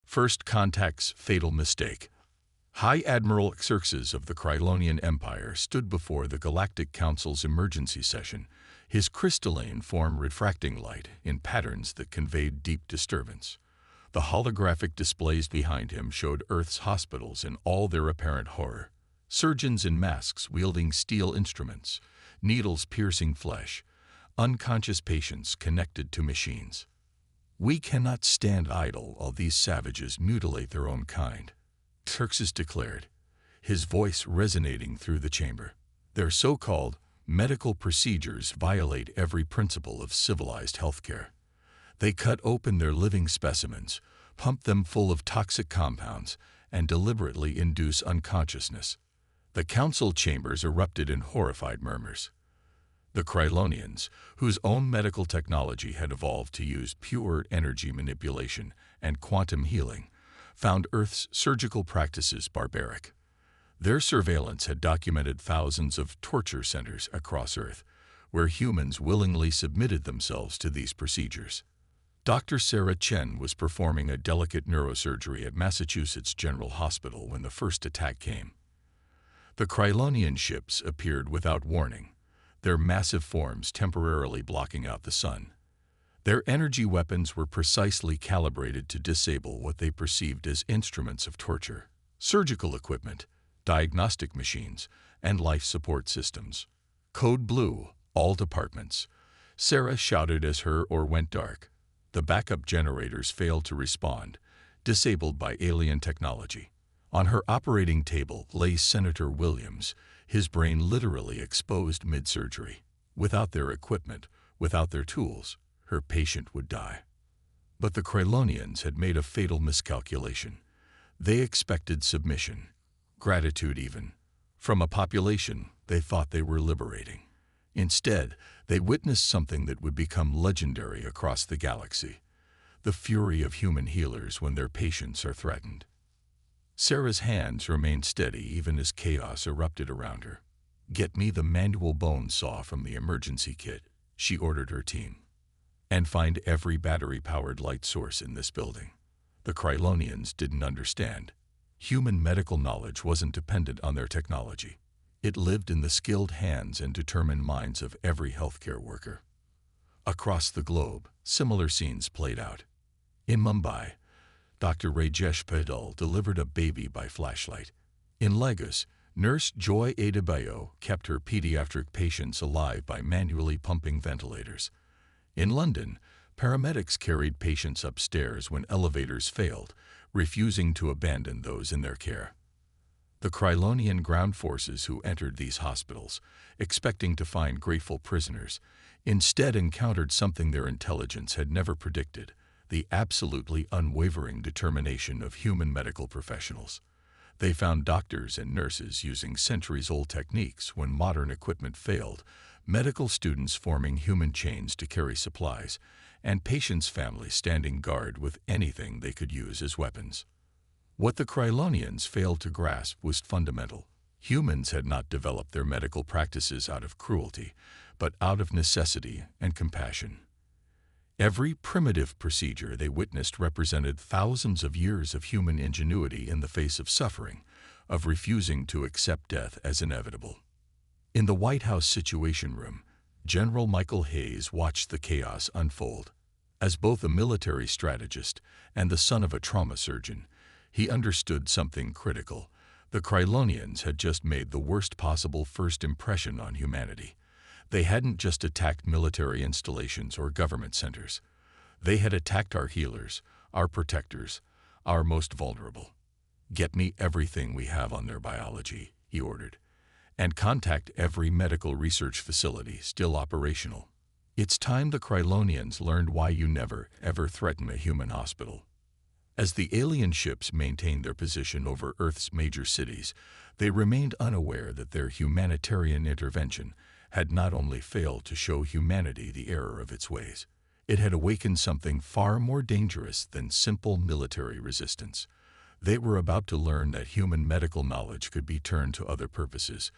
First Contact's fatal mistake. High Admiral Xerxes of the Krylonian Empire stood before the Galactic Council's emergency session, his crystalline form refracting light in patterns that conveyed deep disturbance. The holographic displays behind him showed Earth's hospitals in all their apparent horror. Surgeons in masks wielding steel instruments, needles piercing flesh, unconscious patients connected to machines. "We cannot stand idle while these savages mutilate their own kind," Xerxes declared, his voice resonating through the chamber. "Their so-called medical procedures violate every principle of civilized healthcare. They cut open their living specimens, pump them full of toxic compounds, and deliberately induce unconsciousness." The council chambers erupted in horrified murmurs. The Krylonians, whose own medical technology had evolved to use pure energy manipulation and quantum healing, found Earth's surgical practices barbaric. Their surveillance had documented thousands of torture centers across Earth, where humans willingly submitted themselves to these procedures. Dr. Sarah Chen was performing a delicate neurosurgery at Massachusetts General Hospital when the first attack came. The Krylonian ships appeared without warning, their massive forms temporarily blocking out the sun. Their energy weapons were precisely calibrated to disable what they perceived as instruments of torture: surgical equipment, diagnostic machines, and life support systems. "Code Blue, all departments," Sarah shouted as her oar went dark. The backup generators failed to respond, disabled by alien technology. On her operating table lay Senator Williams, his brain literally exposed mid-surgery. Without their equipment, without their tools, her patient would die. But the Krylonians had made a fatal miscalculation. They expected submission, gratitude even, from a population they thought they were liberating. Instead, they witnessed something that would become legendary across the galaxy: the fury of human healers when their patients are threatened. Sarah's hands remained steady even as chaos erupted around her. "Get me the manual bone saw from the emergency kit," she ordered her team. "And find every battery-powered light source in this building." The Krylonians didn't understand. Human medical knowledge wasn't dependent on their technology. It lived in the skilled hands and determined minds of every healthcare worker. Across the globe, similar scenes played out. In Mumbai, Dr. Rajesh Patel delivered a baby by flashlight. In Lagos, Nurse Joy Adebayo kept her pediatric patients alive by manually pumping ventilators. In London, paramedics carried patients upstairs when elevators failed, refusing to abandon those in their care. The Krylonian ground forces who entered these hospitals, expecting to find grateful prisoners, instead encountered something their intelligence had never predicted: the absolutely unwavering determination of human medical professionals. They found doctors and nurses using centuries-old techniques when modern equipment failed, medical students forming human chains to carry supplies, and patients' families standing guard with anything they could use as weapons. What the Krylonians failed to grasp was fundamental. Humans had not developed their medical practices out of cruelty, but out of necessity and compassion. Every primitive procedure they witnessed represented thousands of years of human ingenuity in the face of suffering, of refusing to accept death as inevitable. In the White House Situation Room, General Michael Hayes watched the chaos unfold. As both a military strategist and the son of a trauma surgeon, he understood something critical. The Krylonians had just made the worst possible first impression on humanity. They hadn't just attacked military installations or government centers. They had attacked our healers, our protectors, our most vulnerable. "Get me everything we have on their biology," he ordered, "and contact every medical research facility still operational. It's time the Krylonians learned why you never, ever threaten a human hospital." As the alien ships maintained their position over Earth's major cities, they remained unaware that their humanitarian intervention had not only failed to show humanity the error of its ways, it had awakened something far more dangerous than simple military resistance. They were about to learn that human medical knowledge could be turned to other purposes,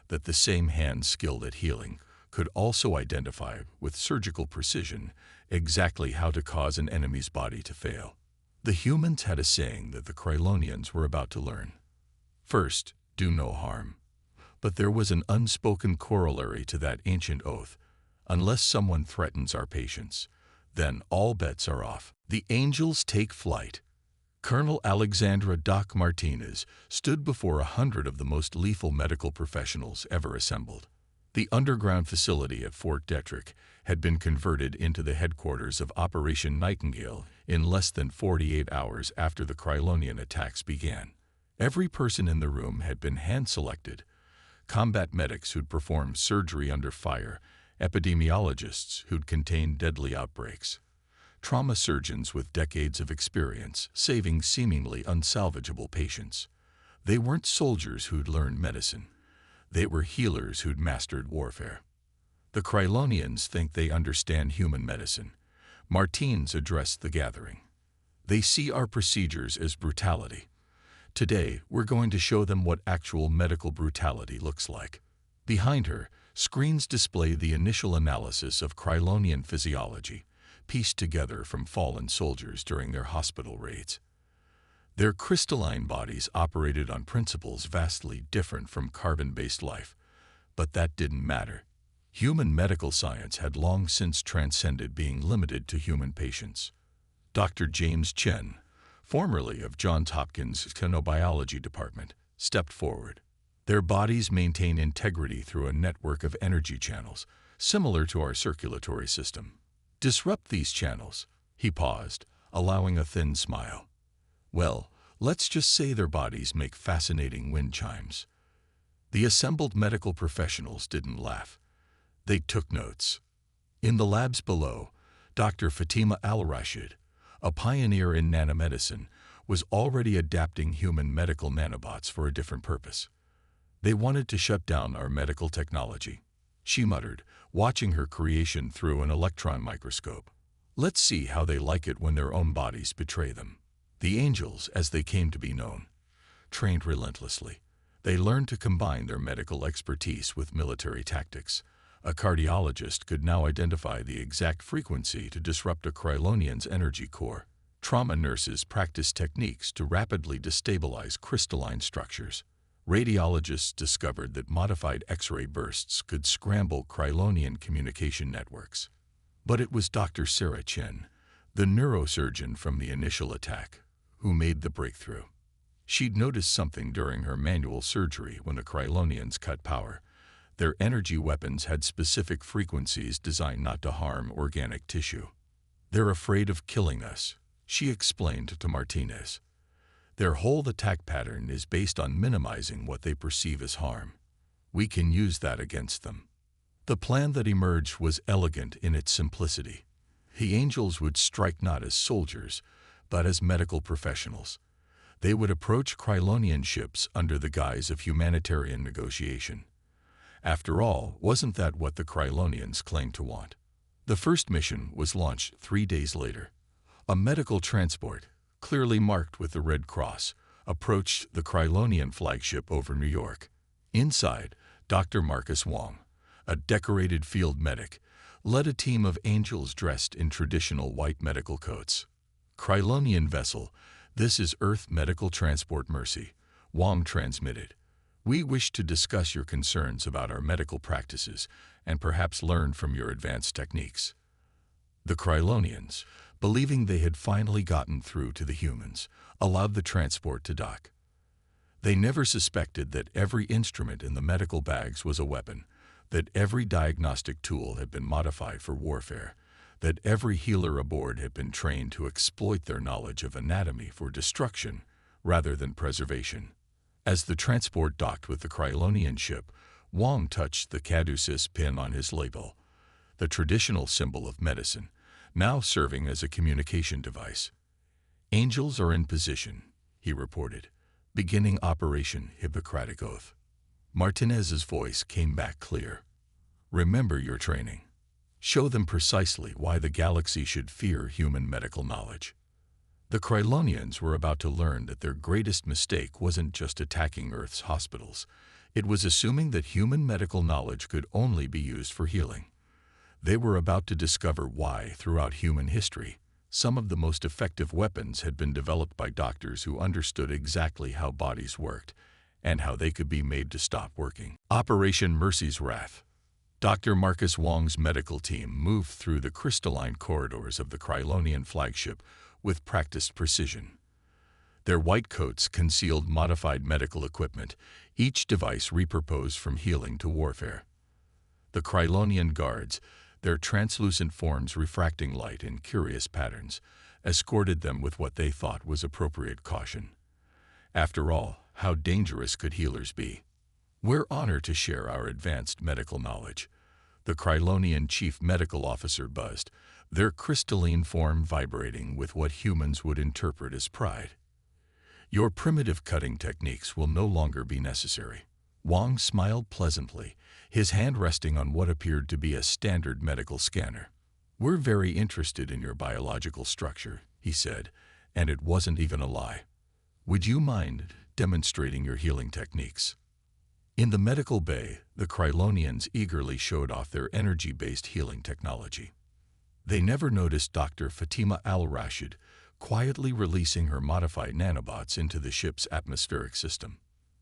that the same hands skilled at healing could also identify with surgical precision exactly how to cause an enemy's body to fail. The humans had a saying that the Krylonians were about to learn. First, do no harm. But there was an unspoken corollary to that ancient oath. Unless someone threatens our patients, then all bets are off. The angels take flight. Colonel Alexandra Doc Martinez stood before 100 of the most lethal medical professionals ever assembled. The underground facility at Fort Detrick had been converted into the headquarters of Operation Nightingale in less than 48 hours after the Krylonian attacks began. Every person in the room had been hand-selected. Combat medics who'd performed surgery under fire, epidemiologists who'd contained deadly outbreaks, trauma surgeons with decades of experience saving seemingly unsalvageable patients. They weren't soldiers who'd learned medicine. They were healers who'd mastered warfare. The Krylonians think they understand human medicine. Martines addressed the gathering. They see our procedures as brutality. Today, we're going to show them what actual medical brutality looks like. Behind her, screens display the initial analysis of Krylonian physiology, pieced together from fallen soldiers during their hospital raids. Their crystalline bodies operated on principles vastly different from carbon-based life, but that didn't matter. Human medical science had long since transcended being limited to human patients. Dr. James Chen, formerly of Johns Hopkins' Xenobiology Department, stepped forward. Their bodies maintain integrity through a network of energy channels, similar to our circulatory system. Disrupt these channels. He paused, allowing a thin smile. Well, let's just say their bodies make fascinating wind chimes. The assembled medical professionals didn't laugh. They took notes. In the labs below, Dr. Fatima Al-Rashid, a pioneer in nanomedicine, was already adapting human medical nanobots for a different purpose. They wanted to shut down our medical technology, she muttered, watching her creation through an electron microscope. Let's see how they like it when their own bodies betray them. The angels, as they came to be known, trained relentlessly. They learned to combine their medical expertise with military tactics. A cardiologist could now identify the exact frequency to disrupt a Krylonian's energy core. Trauma nurses practiced techniques to rapidly destabilize crystalline structures. Radiologists discovered that modified X-ray bursts could scramble Krylonian communication networks. But it was Dr. Sarah Chen, the neurosurgeon from the initial attack, who made the breakthrough. She'd noticed something during her manual surgery when the Krylonians cut power. Their energy weapons had specific frequencies designed not to harm organic tissue. They're afraid of killing us, she explained to Martinez. Their whole attack pattern is based on minimizing what they perceive as harm. We can use that against them. The plan that emerged was elegant in its simplicity. The angels would strike not as soldiers, but as medical professionals. They would approach Krylonian ships under the guise of humanitarian negotiation. After all, wasn't that what the Krylonians claimed to want? The first mission was launched 3 days later. A medical transport, clearly marked with the Red Cross, approached the Krylonian flagship over New York. Inside, Dr. Marcus Wong, a decorated field medic, led a team of angels dressed in traditional white medical coats. Krylonian vessel, this is Earth Medical Transport Mercy, Wong transmitted. We wish to discuss your concerns about our medical practices and perhaps learn from your advanced techniques. The Krylonians, believing they had finally gotten through to the humans, allowed the transport to dock. They never suspected that every instrument in the medical bags was a weapon, that every diagnostic tool had been modified for warfare, that every healer aboard had been trained to exploit their knowledge of anatomy for destruction rather than preservation. As the transport docked with the Krylonian ship, Wong touched the caduceus pin on his label, the traditional symbol of medicine, now serving as a communication device. Angels are in position, he reported, beginning Operation Hippocratic Oath. Martinez's voice came back clear. Remember your training. Show them precisely why the galaxy should fear human medical knowledge. The Krylonians were about to learn that their greatest mistake wasn't just attacking Earth's hospitals. It was assuming that human medical knowledge could only be used for healing. They were about to discover why, throughout human history, Some of the most effective weapons had been developed by doctors who understood exactly how bodies worked and how they could be made to stop working. Operation Mercy's Wrath. Dr. Marcus Wong's medical team moved through the crystalline corridors of the Krylonian flagship with practiced precision. Their white coats concealed modified medical equipment, each device repurposed from healing to warfare. The Krylonian guards, their translucent forms refracting light in curious patterns, escorted them with what they thought was appropriate caution. After all, how dangerous could healers be? "We're honored to share our advanced medical knowledge," the Krylonian chief medical officer buzzed, their crystalline form vibrating with what humans would interpret as pride. "Your primitive cutting techniques will no longer be necessary." Wong smiled pleasantly, his hand resting on what appeared to be a standard medical scanner. "We're very interested in your biological structure," he said, and it wasn't even a lie. "Would you mind demonstrating your healing techniques?" In the medical bay, the Krylonians eagerly showed off their energy-based healing technology. They never noticed Dr. Fatima al-Rashid quietly releasing her modified nanobots into the ship's atmospheric system.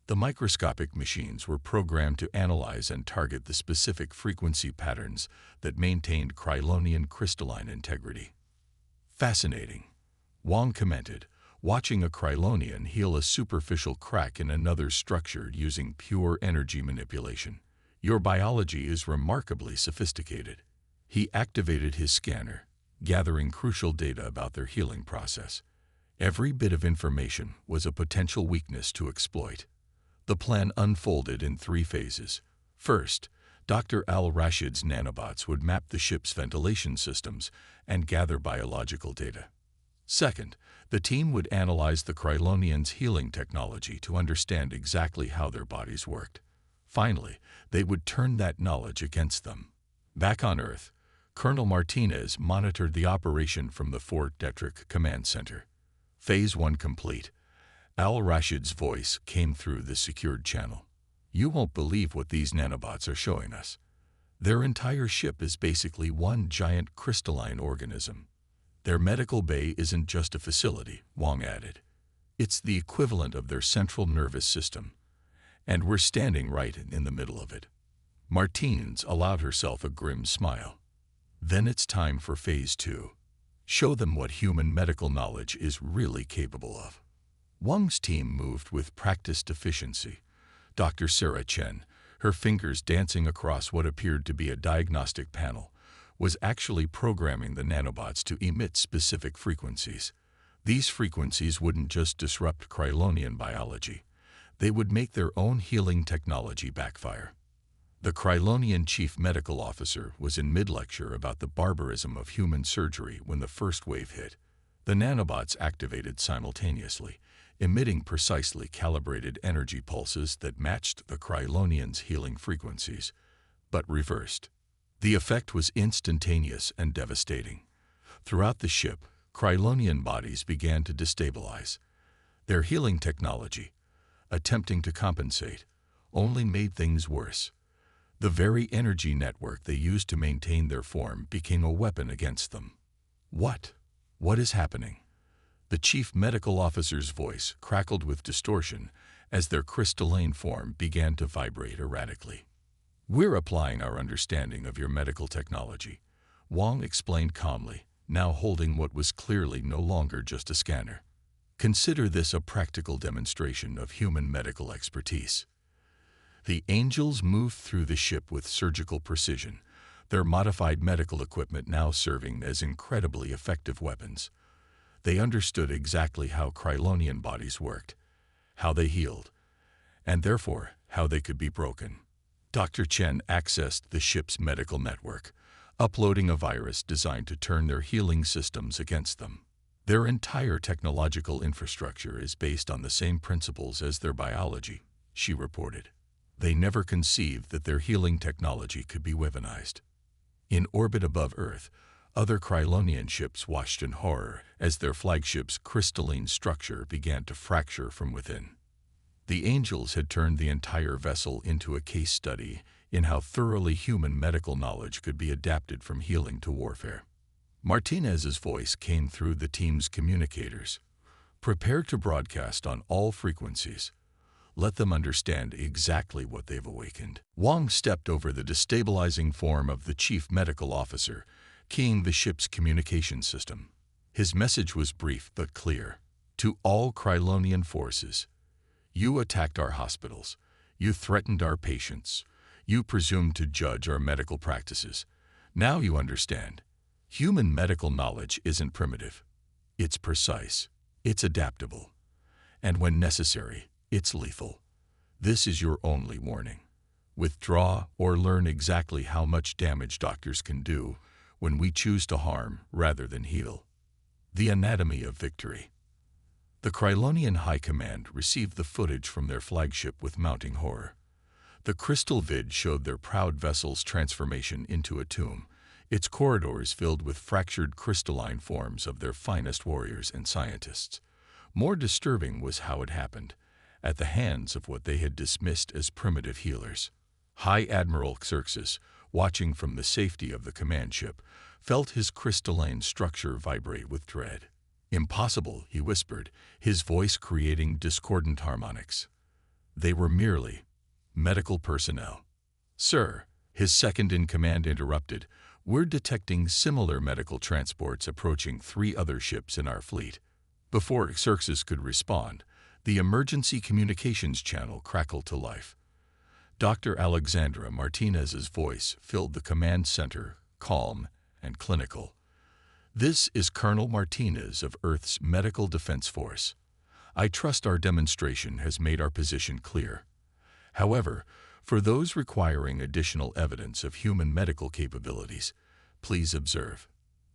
The microscopic machines were programmed to analyze and target the specific frequency patterns that maintained Krylonian crystalline integrity. "Fascinating," Wong commented, watching a Krylonian heal a superficial crack in another's structure using pure energy manipulation. "Your biology is remarkably sophisticated." He activated his scanner, gathering crucial data about their healing process. Every bit of information was a potential weakness to exploit. The plan unfolded in 3 phases. First, Dr. al-Rashid's nanobots would map the ship's ventilation systems and gather biological data. Second, the team would analyze the Krylonians' healing technology to understand exactly how their bodies worked. Finally, they would turn that knowledge against them. Back on Earth, Colonel Martinez monitored the operation from the Fort Detrick Command Center. Phase 1 complete. Al-Rashid's voice came through the secured channel. "You won't believe what these nanobots are showing us. Their entire ship is basically one giant crystalline organism. Their medical bay isn't just a facility," Wong added. "It's the equivalent of their central nervous system. And we're standing right in the middle of it." Martins allowed herself a grim smile. "Then it's time for Phase 2. Show them what human medical knowledge is really capable of." Wong's team moved with practiced efficiency. Dr. Sarah Chen, her fingers dancing across what appeared to be a diagnostic panel, was actually programming the nanobots to emit specific frequencies. These frequencies wouldn't just disrupt Krylonian biology. They would make their own healing technology backfire. The Krylonian chief medical officer was in mid-lecture about the barbarism of human surgery when the first wave hit. The nanobots activated simultaneously, emitting precisely calibrated energy pulses that matched the Krylonians' healing frequencies, but reversed. The effect was instantaneous and devastating. Throughout the ship, Krylonian bodies began to destabilize. Their healing technology, attempting to compensate, only made things worse. The very energy network they used to maintain their form became a weapon against them. What is happening?" The chief medical officer's voice crackled with distortion as their crystalline form began to vibrate erratically. "We're applying our understanding of your medical technology," Wong explained calmly, now holding what was clearly no longer just a scanner. "Consider this a practical demonstration of human medical expertise." The angels moved through the ship with surgical precision, their modified medical equipment now serving as incredibly effective weapons. They understood exactly how Krylonian bodies worked, how they healed, and therefore how they could be broken. Dr. Chen accessed the ship's medical network, uploading a virus designed to turn their healing systems against them. "Their entire technological infrastructure is based on the same principles as their biology," she reported. "They never conceived that their healing technology could be weaponized." In orbit above Earth, other Krylonian ships watched in horror as their flagship's crystalline structure began to fracture from within. The angels had turned the entire vessel into a case study in how thoroughly human medical knowledge could be adapted from healing to warfare. Martinez's voice came through the team's communicators. Prepare to broadcast on all frequencies. Let them understand exactly what they've awakened. Wong stepped over the destabilizing form of the chief medical officer, keying the ship's communication system. His message was brief but clear. To all Krylonian forces, you attacked our hospitals. You threatened our patients. You presumed to judge our medical practices. Now you understand. Human medical knowledge isn't primitive. It's precise. It's adaptable. And when necessary, it's lethal. This is your only warning. Withdraw or learn exactly how much damage doctors can do when we choose to harm rather than heal. The anatomy of victory. The Krylonian High Command received the footage from their flagship with mounting horror. The crystal vid showed their proud vessel's transformation into a tomb, its corridors filled with fractured crystalline forms of their finest warriors and scientists. More disturbing was how it happened, at the hands of what they had dismissed as primitive healers. High Admiral Xerxes, watching from the safety of the command ship, felt his crystalline structure vibrate with dread. Impossible, he whispered, his voice creating discordant harmonics. They were merely medical personnel. Sir, his second-in-command interrupted, we're detecting similar medical transports approaching 3 other ships in our fleet. Before Xerxes could respond, the emergency communications channel crackled to life. Dr. Alexandra Martinez's voice filled the command center, calm and clinical. This is Colonel Martinez of Earth's Medical Defense Force. I trust our demonstration has made our position clear. However, for those requiring additional evidence of human medical capabilities, please observe.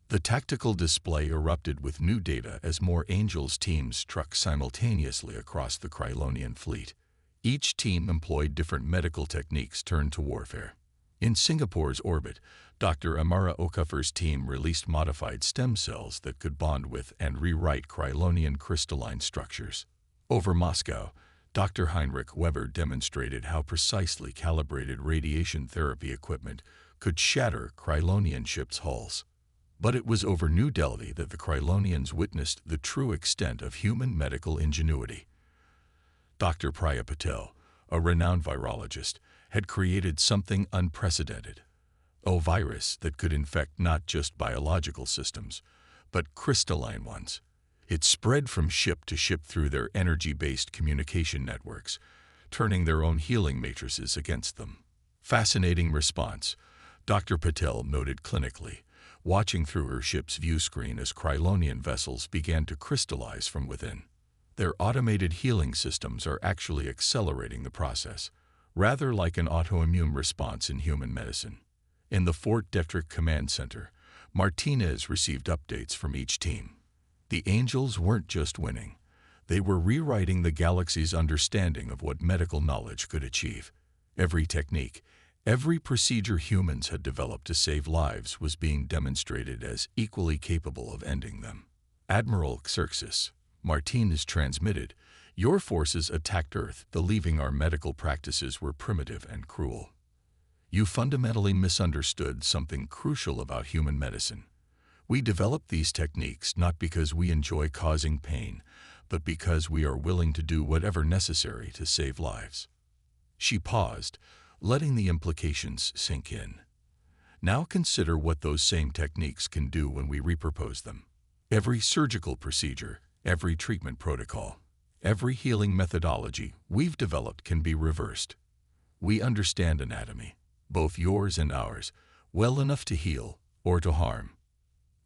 The tactical display erupted with new data as more Angels teams struck simultaneously across the Krylonian fleet. Each team employed different medical techniques turned to warfare. In Singapore's orbit, Dr. Amara Okafor's team released modified stem cells that could bond with and rewrite Krylonian crystalline structures. Over Moscow, Dr. Heinrich Weber demonstrated how precisely calibrated radiation therapy equipment could shatter Krylonian ships' hulls. But it was over New Delhi that the Krylonians witnessed the true extent of human medical ingenuity. Dr. Priya Patel, a renowned virologist, had created something unprecedented. A virus that could infect not just biological systems, but crystalline ones. It spread from ship to ship through their energy-based communication networks, turning their own healing matrices against them. Fascinating response, Dr. Patel noted clinically, watching through her ship's view screen as Krylonian vessels began to crystallize from within. Their automated healing systems are actually accelerating the process, rather like an autoimmune response in human medicine. In the Fort Detrick Command Center, Martinez received updates from each team. The Angels weren't just winning. They were rewriting the galaxy's understanding of what medical knowledge could achieve. Every technique, every procedure humans had developed to save lives was being demonstrated as equally capable of ending them. Admiral Xerxes, Martinez transmitted, your forces attacked Earth, believing our medical practices were primitive and cruel. You fundamentally misunderstood something crucial about human medicine. We developed these techniques not because we enjoy causing pain, but because we are willing to do whatever necessary to save lives. She paused, letting the implications sink in. Now consider what those same techniques can do when we repurpose them. Every surgical procedure, every treatment protocol, every healing methodology we've developed can be reversed. We understand anatomy, both yours and ours, well enough to heal or to harm.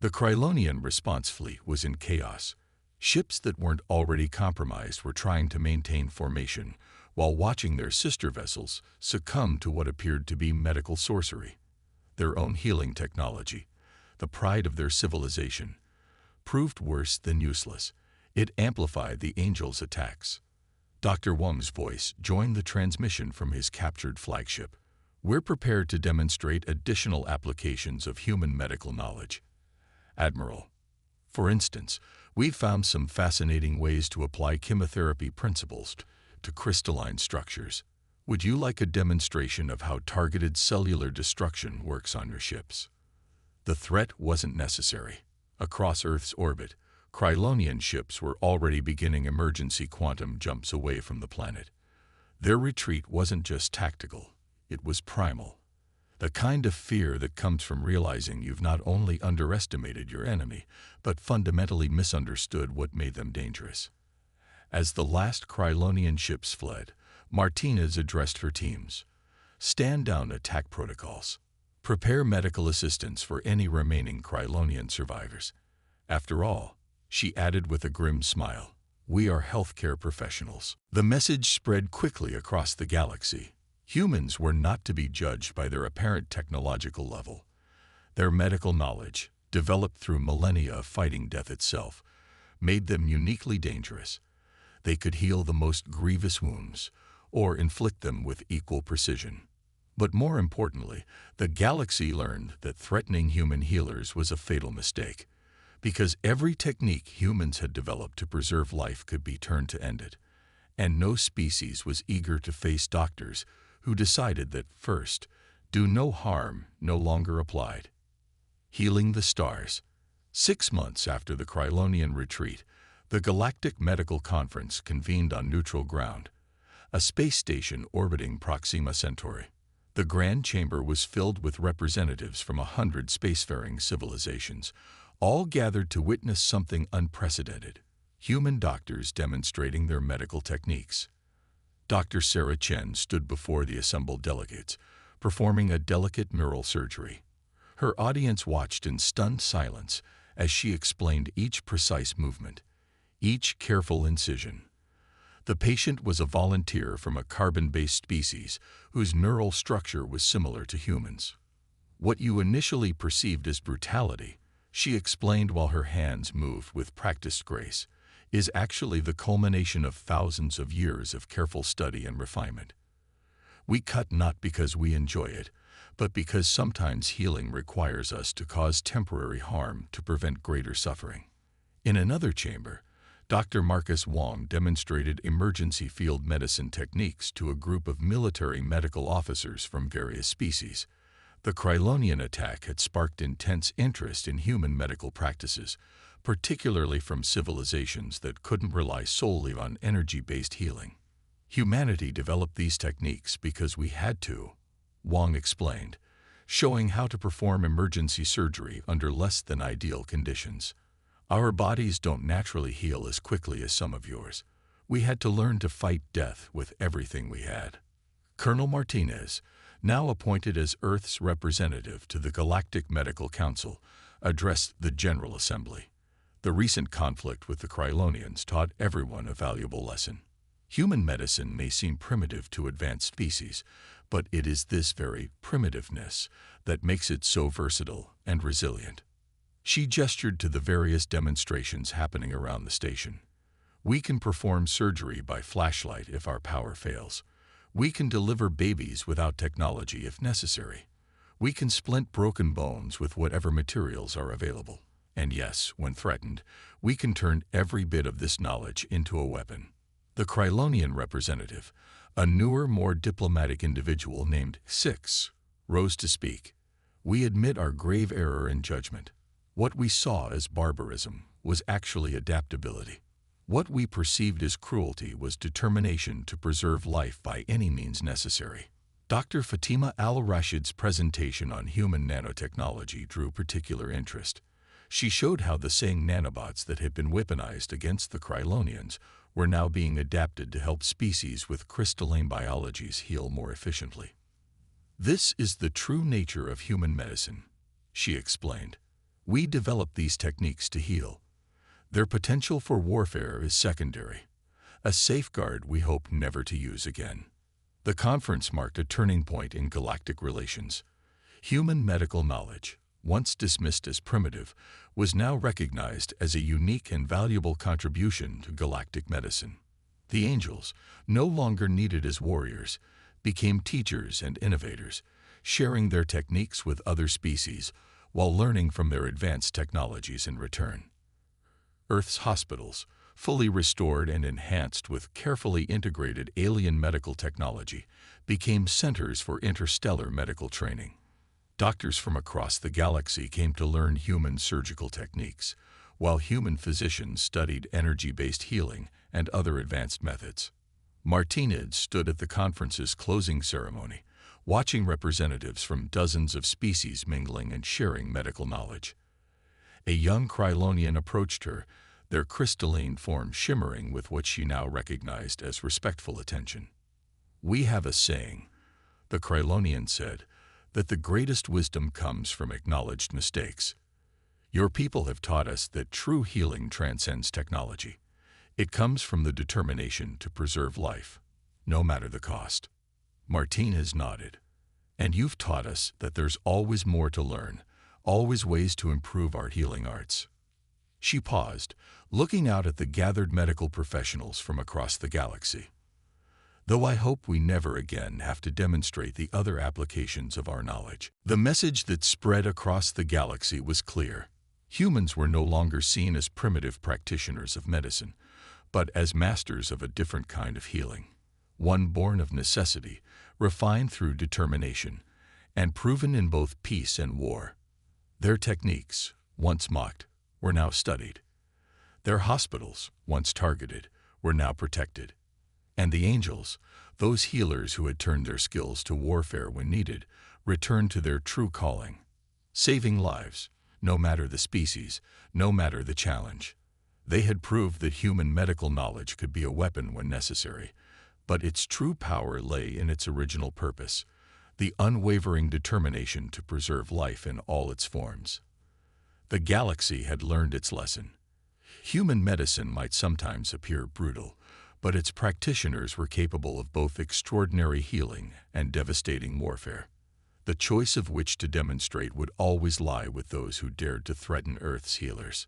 The Krylonian response fleet was in chaos. Ships that weren't already compromised were trying to maintain formation, while watching their sister vessels succumb to what appeared to be medical sorcery. Their own healing technology, the pride of their civilization, proved worse than useless. It amplified the Angels' attacks. Dr. Wong's voice joined the transmission from his captured flagship. We're prepared to demonstrate additional applications of human medical knowledge. Admiral, for instance, we've found some fascinating ways to apply chemotherapy principles to crystalline structures. Would you like a demonstration of how targeted cellular destruction works on your ships? The threat wasn't necessary. Across Earth's orbit, Krylonian ships were already beginning emergency quantum jumps away from the planet. Their retreat wasn't just tactical, it was primal. The kind of fear that comes from realizing you've not only underestimated your enemy, but fundamentally misunderstood what made them dangerous. As the last Krylonian ships fled, Martinez addressed her teams. Stand down attack protocols. Prepare medical assistance for any remaining Krylonian survivors. After all, she added with a grim smile, we are healthcare professionals. The message spread quickly across the galaxy. Humans were not to be judged by their apparent technological level. Their medical knowledge, developed through millennia of fighting death itself, made them uniquely dangerous. They could heal the most grievous wounds, or inflict them with equal precision. But more importantly, the galaxy learned that threatening human healers was a fatal mistake, because every technique humans had developed to preserve life could be turned to end it, and no species was eager to face doctors who decided that first, do no harm no longer applied. Healing the stars. 6 months after the Krylonian retreat, the Galactic Medical Conference convened on neutral ground, a space station orbiting Proxima Centauri. The Grand Chamber was filled with representatives from 100 spacefaring civilizations, all gathered to witness something unprecedented, human doctors demonstrating their medical techniques. Dr. Sarah Chen stood before the assembled delegates, performing a delicate neural surgery. Her audience watched in stunned silence as she explained each precise movement, each careful incision. The patient was a volunteer from a carbon-based species whose neural structure was similar to humans. What you initially perceived as brutality, she explained while her hands moved with practiced grace, is actually the culmination of thousands of years of careful study and refinement. We cut not because we enjoy it, but because sometimes healing requires us to cause temporary harm to prevent greater suffering. In another chamber, Dr. Marcus Wong demonstrated emergency field medicine techniques to a group of military medical officers from various species. The Krylonian attack had sparked intense interest in human medical practices, particularly from civilizations that couldn't rely solely on energy-based healing. Humanity developed these techniques because we had to, Wong explained, showing how to perform emergency surgery under less than ideal conditions. Our bodies don't naturally heal as quickly as some of yours. We had to learn to fight death with everything we had. Colonel Martinez, now appointed as Earth's representative to the Galactic Medical Council, addressed the General Assembly. The recent conflict with the Krylonians taught everyone a valuable lesson. Human medicine may seem primitive to advanced species, but it is this very primitiveness that makes it so versatile and resilient. She gestured to the various demonstrations happening around the station. We can perform surgery by flashlight if our power fails. We can deliver babies without technology if necessary. We can splint broken bones with whatever materials are available. And yes, when threatened, we can turn every bit of this knowledge into a weapon. The Krylonian representative, a newer, more diplomatic individual named Six, rose to speak. We admit our grave error in judgment. What we saw as barbarism was actually adaptability. What we perceived as cruelty was determination to preserve life by any means necessary. Dr. Fatima Al-Rashid's presentation on human nanotechnology drew particular interest. She showed how the same nanobots that had been weaponized against the Krylonians were now being adapted to help species with crystalline biologies heal more efficiently. This is the true nature of human medicine, she explained. We develop these techniques to heal. Their potential for warfare is secondary, a safeguard we hope never to use again. The conference marked a turning point in galactic relations. Human medical knowledge, once dismissed as primitive, was now recognized as a unique and valuable contribution to galactic medicine. The angels, no longer needed as warriors, became teachers and innovators, sharing their techniques with other species, while learning from their advanced technologies in return. Earth's hospitals, fully restored and enhanced with carefully integrated alien medical technology, became centers for interstellar medical training. Doctors from across the galaxy came to learn human surgical techniques, while human physicians studied energy-based healing and other advanced methods. Martinez stood at the conference's closing ceremony, watching representatives from dozens of species mingling and sharing medical knowledge. A young Krylonian approached her, their crystalline form shimmering with what she now recognized as respectful attention. "We have a saying," the Krylonian said, "that the greatest wisdom comes from acknowledged mistakes. Your people have taught us that true healing transcends technology. It comes from the determination to preserve life, no matter the cost." Martinez nodded. "And you've taught us that there's always more to learn, always ways to improve our healing arts." She paused, looking out at the gathered medical professionals from across the galaxy. "Though I hope we never again have to demonstrate the other applications of our knowledge." The message that spread across the galaxy was clear. Humans were no longer seen as primitive practitioners of medicine, but as masters of a different kind of healing. One born of necessity, refined through determination, and proven in both peace and war. Their techniques, once mocked, were now studied. Their hospitals, once targeted, were now protected. And the angels, those healers who had turned their skills to warfare when needed, returned to their true calling, saving lives, no matter the species, no matter the challenge. They had proved that human medical knowledge could be a weapon when necessary, but its true power lay in its original purpose, the unwavering determination to preserve life in all its forms. The galaxy had learned its lesson. Human medicine might sometimes appear brutal, but its practitioners were capable of both extraordinary healing and devastating warfare. The choice of which to demonstrate would always lie with those who dared to threaten Earth's healers.